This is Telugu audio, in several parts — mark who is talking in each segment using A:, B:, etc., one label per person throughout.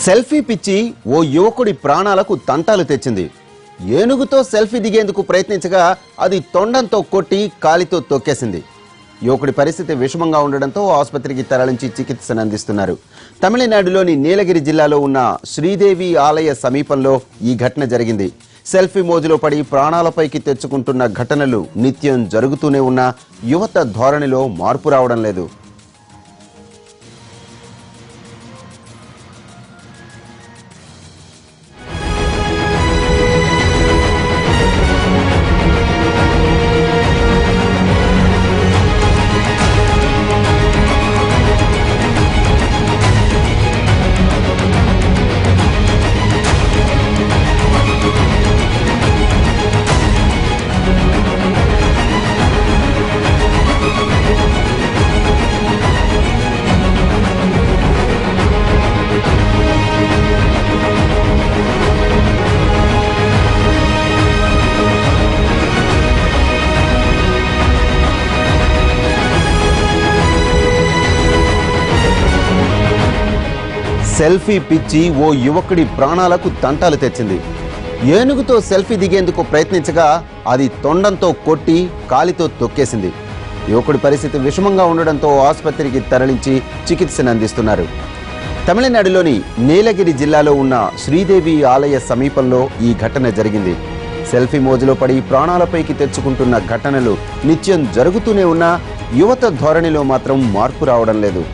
A: సెల్ఫీ పిచ్చి ఓ యువకుడి ప్రాణాలకు తంటాలు తెచ్చింది. ఏనుగుతో సెల్ఫీ దిగేందుకు ప్రయత్నించగా అది తొండంతో కొట్టి కాలితో తొక్కేసింది. యువకుడి పరిస్థితి విషమంగా ఉండడంతో ఆసుపత్రికి తరలించి చికిత్సను అందిస్తున్నారు. తమిళనాడులోని నీలగిరి జిల్లాలో ఉన్న శ్రీదేవి ఆలయ సమీపంలో ఈ ఘటన జరిగింది. సెల్ఫీ మోజులో పడి ప్రాణాలపైకి తెచ్చుకుంటున్న ఘటనలు నిత్యం జరుగుతూనే ఉన్నా యువత ధోరణిలో మార్పు రావడం లేదు. సెల్ఫీ పిచ్చి ఓ యువకుడి ప్రాణాలకు తంటాలు తెచ్చింది. ఏనుగుతో సెల్ఫీ దిగేందుకు ప్రయత్నించగా అది తొండంతో కొట్టి కాలితో తొక్కేసింది. యువకుడి పరిస్థితి విషమంగా ఉండడంతో ఆసుపత్రికి తరలించి చికిత్సను అందిస్తున్నారు. తమిళనాడులోని నీలగిరి జిల్లాలో ఉన్న శ్రీదేవి ఆలయ సమీపంలో ఈ ఘటన జరిగింది. సెల్ఫీ మోజులో పడి ప్రాణాలపైకి తెచ్చుకుంటున్న ఘటనలు నిత్యం జరుగుతూనే ఉన్నా యువత ధోరణిలో మాత్రం మార్పు రావడం లేదు.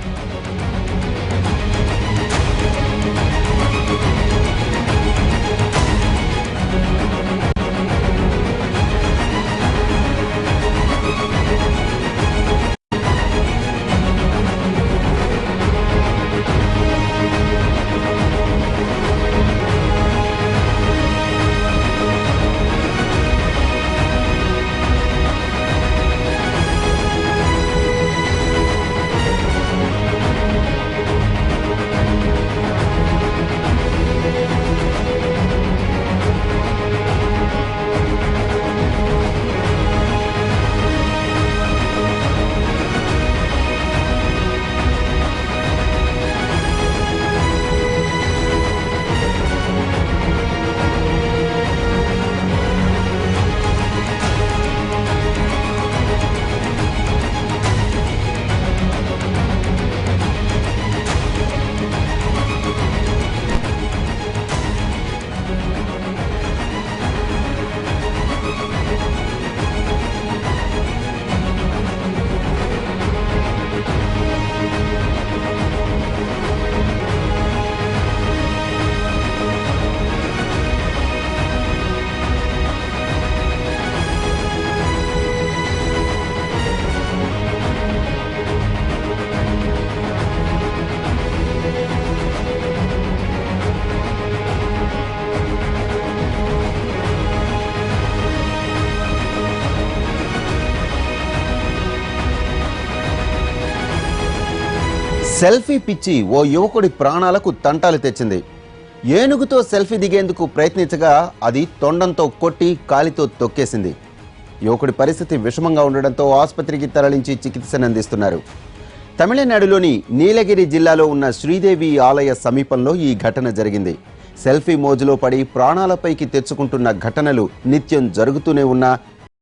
A: సెల్ఫీ పిచ్చి ఓ యువకుడి ప్రాణాలకు తంటాలు తెచ్చింది. ఏనుగుతో సెల్ఫీ దిగేందుకు ప్రయత్నించగా అది తొండంతో కొట్టి కాలితో తొక్కేసింది. యువకుడి పరిస్థితి విషమంగా ఉండడంతో ఆసుపత్రికి తరలించి చికిత్సను అందిస్తున్నారు. తమిళనాడులోని నీలగిరి జిల్లాలో ఉన్న శ్రీదేవి ఆలయ సమీపంలో ఈ ఘటన జరిగింది. సెల్ఫీ మోజులో పడి ప్రాణాలపైకి తెచ్చుకుంటున్న ఘటనలు నిత్యం జరుగుతూనే ఉన్నా